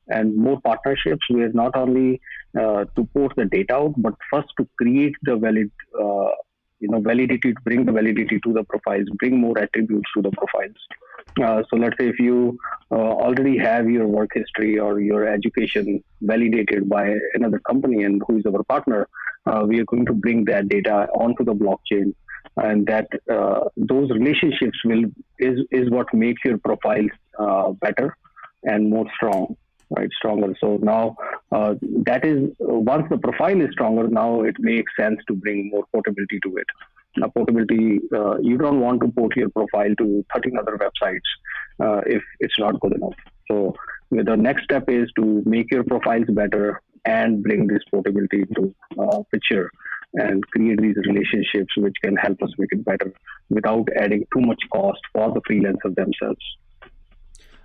and more partnerships where not only to port the data out, but first to create the validity, to bring the validity to the profiles, bring more attributes to the profiles. So let's say if you already have your work history or your education validated by another company and who is our partner, we are going to bring that data onto the blockchain, and that those relationships is what makes your profiles better and more stronger. So now that is, once the profile is stronger, now it makes sense to bring more portability to it. Now, portability, you don't want to port your profile to 13 other websites if it's not good enough. So the next step is to make your profiles better and bring this portability into picture and create these relationships which can help us make it better without adding too much cost for the freelancers themselves.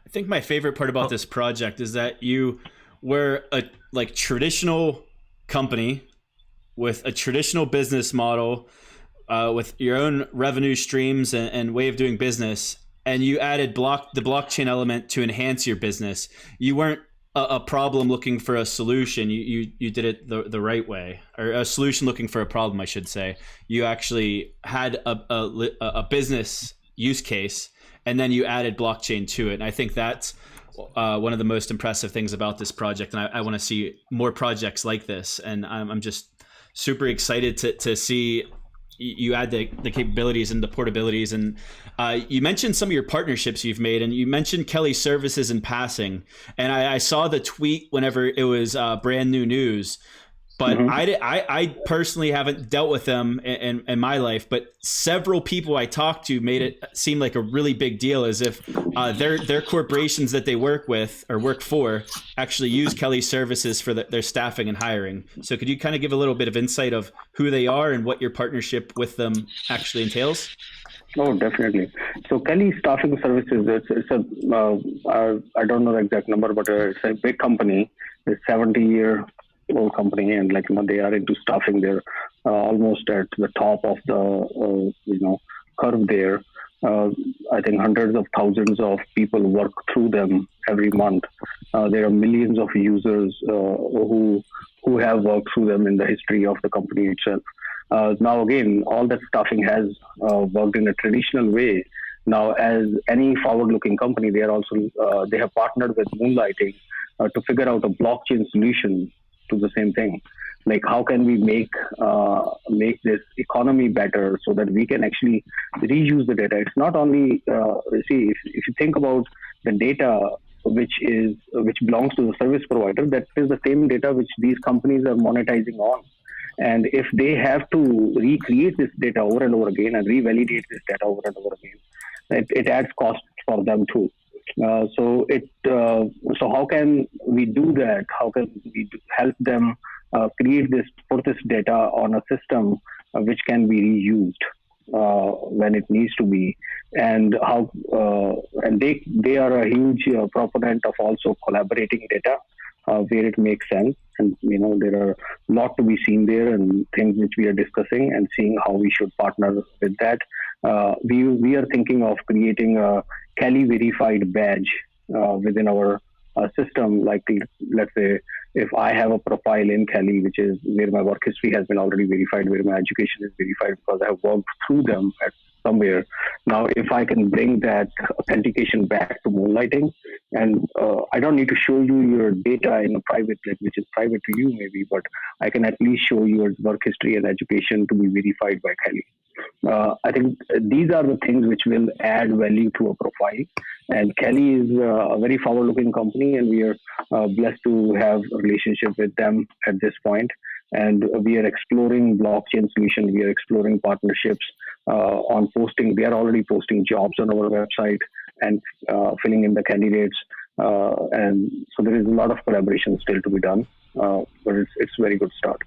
I think my favorite part about this project is that you were a traditional company with a traditional business model, with your own revenue streams and way of doing business, and you added the blockchain element to enhance your business. You weren't a problem looking for a solution. You did it the right way, or a solution looking for a problem, I should say. You actually had a business use case, and then you added blockchain to it. And I think that's one of the most impressive things about this project. And I want to see more projects like this. And I'm just super excited to see you add the capabilities and the portabilities. And you mentioned some of your partnerships you've made, and you mentioned Kelly Services in passing. And I saw the tweet whenever it was brand new news. but I personally haven't dealt with them in my life, but several people I talked to made it seem like a really big deal, as if their corporations that they work with or work for actually use Kelly's services for their staffing and hiring. So could you kind of give a little bit of insight of who they are and what your partnership with them actually entails? Oh, definitely. So Kelly Staffing Services, I don't know the exact number, but it's a big company. It's a 70-year-old company, and they are into staffing. They're almost at the top of the curve there. I think hundreds of thousands of people work through them every month. There are millions of users who have worked through them in the history of the company itself. Now, again, all that staffing has worked in a traditional way. Now, as any forward-looking company, they have partnered with Moonlighting to figure out a blockchain solution to the same thing. Like, how can we make this economy better so that we can actually reuse the data? It's not only if you think about the data which belongs to the service provider, that is the same data which these companies are monetizing on. And if they have to recreate this data over and over again and revalidate this data over and over again, it adds cost for them too. So how can we do that? How can we help them put this data on a system which can be reused when it needs to be? And they are a huge proponent of also collaborating data where it makes sense. And there are a lot to be seen there, and things which we are discussing and seeing how we should partner with that. We are thinking of creating a Kelly verified badge within our system. Like, let's say if I have a profile in Kelly, which is where my work history has been already verified, where my education is verified because I have worked through them at somewhere. Now, if I can bring that authentication back to Moonlighting, and I don't need to show you your data in a private place, which is private to you maybe, but I can at least show your work history and education to be verified by Kelly. I think these are the things which will add value to a profile. And Kelly is a very forward-looking company, and we are blessed to have a relationship with them at this point. And we are exploring blockchain solution. We are exploring partnerships on posting. They are already posting jobs on our website and filling in the candidates. And so there is a lot of collaboration still to be done, but it's a very good start.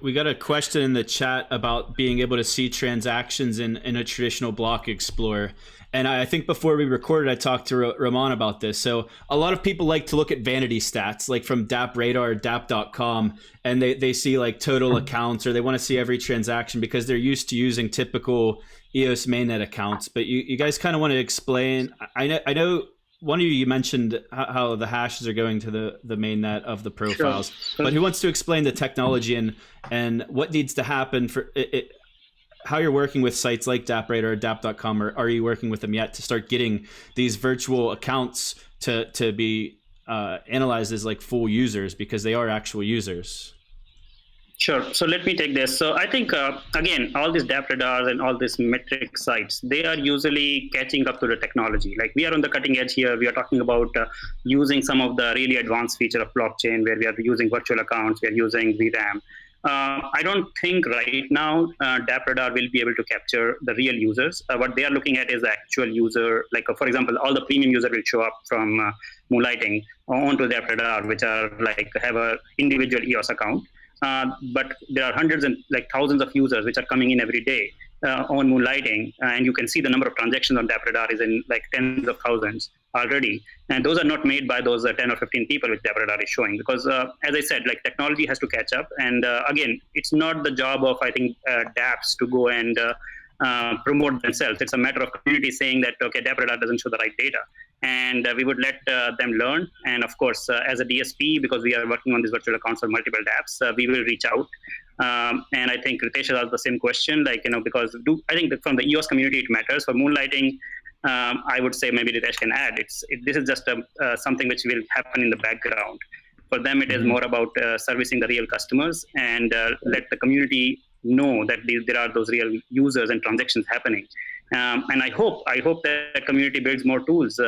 We got a question in the chat about being able to see transactions in a traditional block explorer. And I think before we recorded, I talked to Raman about this. So a lot of people like to look at vanity stats, like from DApp Radar or DApp.com, and they see like total accounts, or they want to see every transaction because they're used to using typical EOS mainnet accounts. But you guys kind of want to explain. I know one of you mentioned how the hashes are going to the mainnet of the profiles, sure. But who wants to explain the technology and what needs to happen for it? How you're working with sites like DApp Radar or DApp.com, or are you working with them yet to start getting these virtual accounts to be analyzed as like full users, because they are actual users? Sure. So let me take this. So I think, again, all these DApp Radars and all these metric sites, they are usually catching up to the technology. Like, we are on the cutting edge here. We are talking about using some of the really advanced feature of blockchain, where we are using virtual accounts, we are using VRAM. I don't think right now DApp Radar will be able to capture the real users. What they are looking at is the actual user. Like, for example, all the premium user will show up from Moonlighting onto DApp Radar, which are like have a individual EOS account. But there are hundreds and like thousands of users which are coming in every day on Moonlighting, and you can see the number of transactions on DApp Radar is in like tens of thousands already, and those are not made by those 10 or 15 people which DApp Radar is showing, because as I said, like, technology has to catch up, and again, it's not the job of, I think, dApps to go and promote themselves. It's a matter of community saying that, okay, DApp Radar doesn't show the right data, and we would let them learn. And of course, as a DSP, because we are working on these virtual accounts for multiple dApps, we will reach out. And I think Ritesh has asked the same question, like, because I think that from the EOS community, it matters. For Moonlighting, I would say maybe Ritesh can add. This is just something which will happen in the background. For them, it is more about servicing the real customers and let the community know that there are those real users and transactions happening. And I hope that the community builds more tools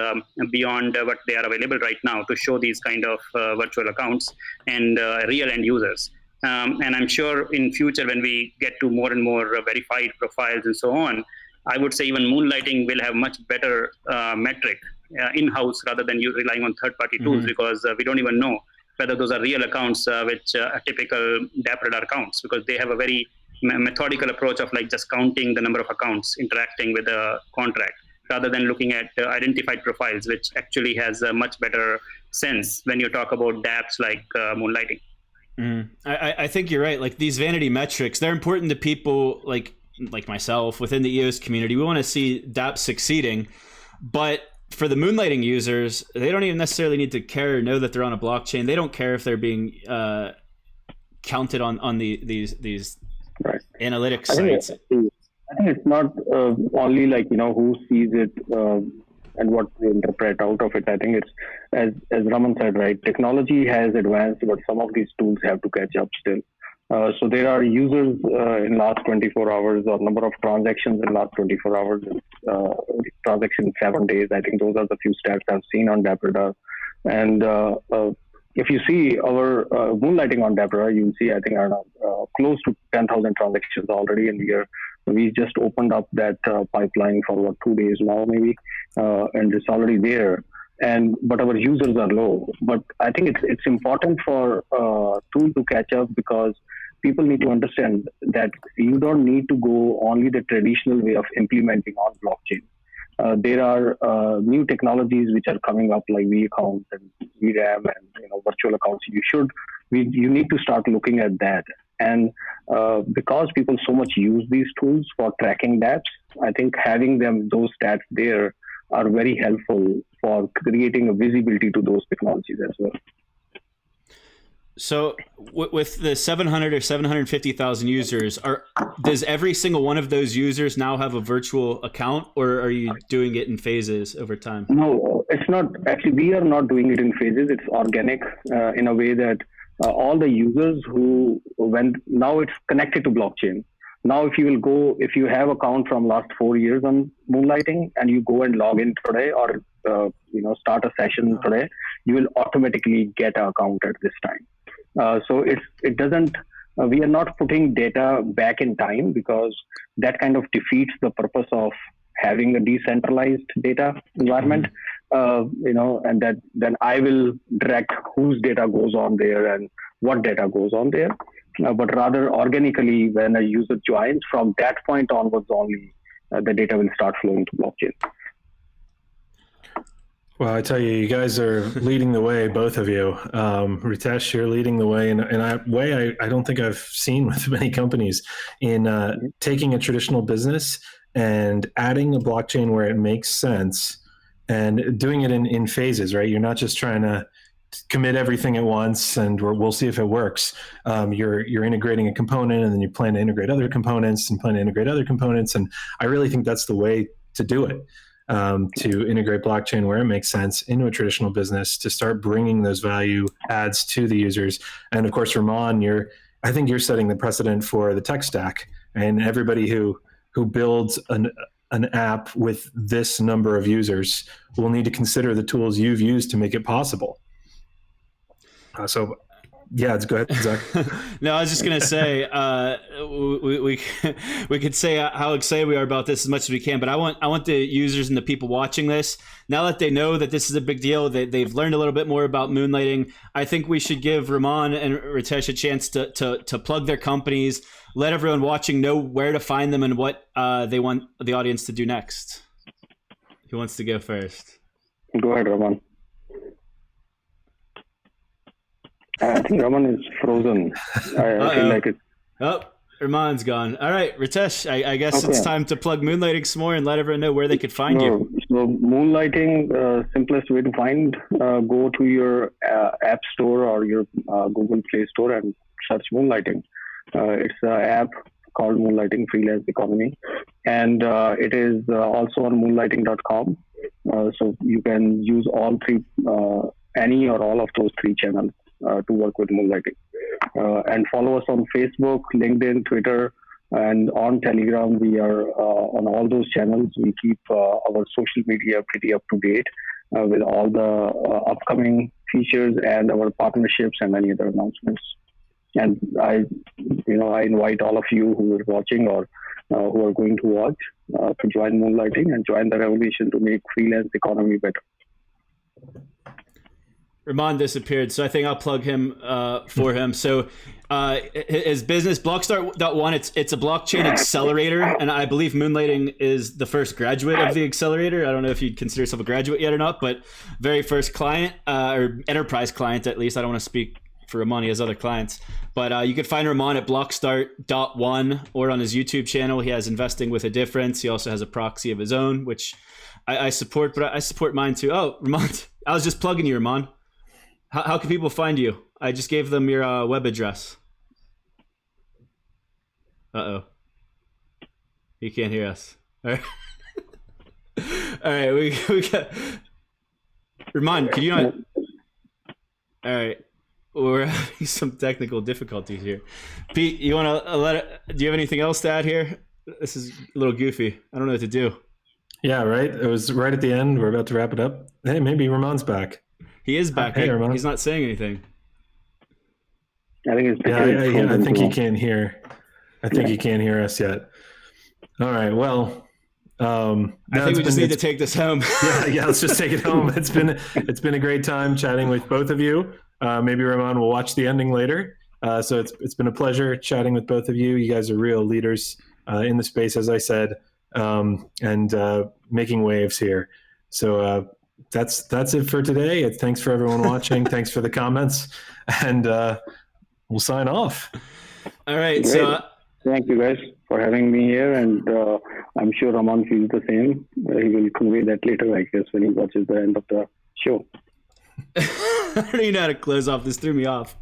beyond what they are available right now to show these kind of virtual accounts and real end users. And I'm sure in future when we get to more and more verified profiles and so on, I would say even Moonlighting will have much better metric in-house rather than you relying on third-party tools, because we don't even know whether those are real accounts which are typical DAppRadar accounts, because they have a very methodical approach of like just counting the number of accounts interacting with a contract, rather than looking at identified profiles, which actually has a much better sense when you talk about dApps like Moonlighting. I think you're right. Like these vanity metrics, they're important to people like myself within the EOS community. We want to see dApps succeeding, but for the Moonlighting users, they don't even necessarily need to care or know that they're on a blockchain. They don't care if they're being counted on these right. analytics sites. I think it's not only like, who sees it and what they interpret out of it. I think it's, as Raman said, right, technology has advanced, but some of these tools have to catch up still. So there are users in last 24 hours, or number of transactions in last 24 hours, transactions 7 days. I think those are the few stats I've seen on DAppRadar. And if you see our Moonlighting on DAppRadar, you'll see, I think, close to 10,000 transactions already in the year. We just opened up that pipeline for 2 days now, maybe, and it's already there. But our users are low. But I think it's important for tool to catch up, because people need to understand that you don't need to go only the traditional way of implementing on blockchain. There are new technologies which are coming up, like vAccounts and VRAM and virtual accounts. You need to start looking at that. And because people so much use these tools for tracking dApps, I think having those stats there are very helpful for creating a visibility to those technologies as well. So with the 700 or 750,000 users, does every single one of those users now have a virtual account, or are you doing it in phases over time? No, it's not. Actually, we are not doing it in phases. It's organic in a way that all the users now it's connected to blockchain. Now, if you have account from last 4 years on Moonlighting and you go and log in today, or start a session today, you will automatically get an account at this time. So it doesn't. We are not putting data back in time, because that kind of defeats the purpose of having a decentralized data environment. And that then I will direct whose data goes on there and what data goes on there. But rather organically, when a user joins, from that point onwards only, the data will start flowing to blockchain. Well, I tell you, you guys are leading the way, both of you. Ritesh, you're leading the way in a way I don't think I've seen with many companies, in taking a traditional business and adding a blockchain where it makes sense, and doing it in phases, right? You're not just trying to commit everything at once and we'll see if it works. You're integrating a component, and then you plan to integrate other components and plan to integrate other components. And I really think that's the way to do it. To integrate blockchain where it makes sense into a traditional business, to start bringing those value adds to the users. And of course, Raman, I think you're setting the precedent for the tech stack, and everybody who builds an app with this number of users will need to consider the tools you've used to make it possible. So yeah, go ahead, Zack. No, I was just gonna say we could say how excited we are about this as much as we can, but I want the users and the people watching this, now that they know that this is a big deal, they've learned a little bit more about Moonlighting. I think we should give Raman and Ritesh a chance to plug their companies, let everyone watching know where to find them and what they want the audience to do next. Who wants to go first? Go ahead, Raman. I think Raman is frozen. I feel like it. Oh, Raman's gone. All right, Ritesh, I guess it's time to plug Moonlighting some more and let everyone know where they could find you. So Moonlighting, simplest way to find, go to your App Store or your Google Play Store and search Moonlighting. It's an app called Moonlighting Freelance Economy. And it is also on moonlighting.com. So you can use all three, any or all of those three channels to work with Moonlighting. And follow us on Facebook, LinkedIn, Twitter, and on Telegram. We are on all those channels. We keep our social media pretty up to date with all the upcoming features and our partnerships and many other announcements. And I invite all of you who are watching or who are going to watch to join Moonlighting and join the revolution to make freelance economy better. Raman disappeared, so I think I'll plug him for him. So his business, Blockstart.One, it's a blockchain accelerator, and I believe Moonlighting is the first graduate of the accelerator. I don't know if you'd consider yourself a graduate yet or not, but very first client, or enterprise client at least. I don't want to speak for Raman, he has other clients. But you could find Raman at Blockstart.One or on his YouTube channel. He has Investing with a Difference. He also has a proxy of his own, which I support, but I support mine too. Oh, Raman, I was just plugging you, Raman. How can people find you? I just gave them your web address. Uh-oh. He can't hear us. All right. All right, we got... Raman, can you not... All right. We're having some technical difficulties here. Pete, you want to do you have anything else to add here? This is a little goofy. I don't know what to do. Yeah, right. It was right at the end. We're about to wrap it up. Hey, maybe Ramon's back. He is back. Hey, Raman. He's not saying anything. I think it's I think he can't hear. I think he can't hear us yet. All right. Well, I think we just need to take this home. yeah. Let's just take it home. It's been a great time chatting with both of you. Maybe Raman will watch the ending later. So it's been a pleasure chatting with both of you. You guys are real leaders in the space, as I said, and making waves here. So that's it for today. Thanks for everyone watching. Thanks for the comments, and we'll sign off. All right. Great. So thank you guys for having me here, and I'm sure Raman feels the same. He will convey that later, I guess, when he watches the end of the show. I don't even know how to close off. This threw me off.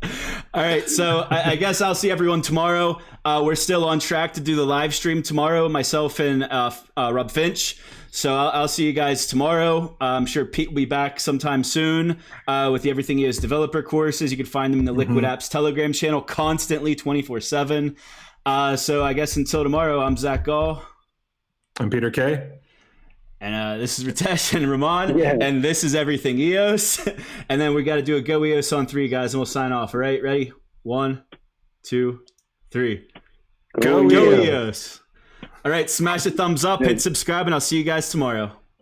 All right, so I guess I'll see everyone tomorrow. We're still on track to do the live stream tomorrow, myself and Rob Finch. So I'll see you guys tomorrow. I'm sure Pete will be back sometime soon with the Everything EOS developer courses. You can find them in the Liquid Apps Telegram channel constantly 24/7. So I guess until tomorrow, I'm Zack Gall. I'm Peter Keay. And this is Ritesh and Raman, Yeah. and this is Everything EOS. And then we got to do a Go EOS on 3, guys, and we'll sign off. All right, ready? 1, 2, 3. Go Go EOS. EOS. All right, smash the thumbs up, hit subscribe, and I'll see you guys tomorrow.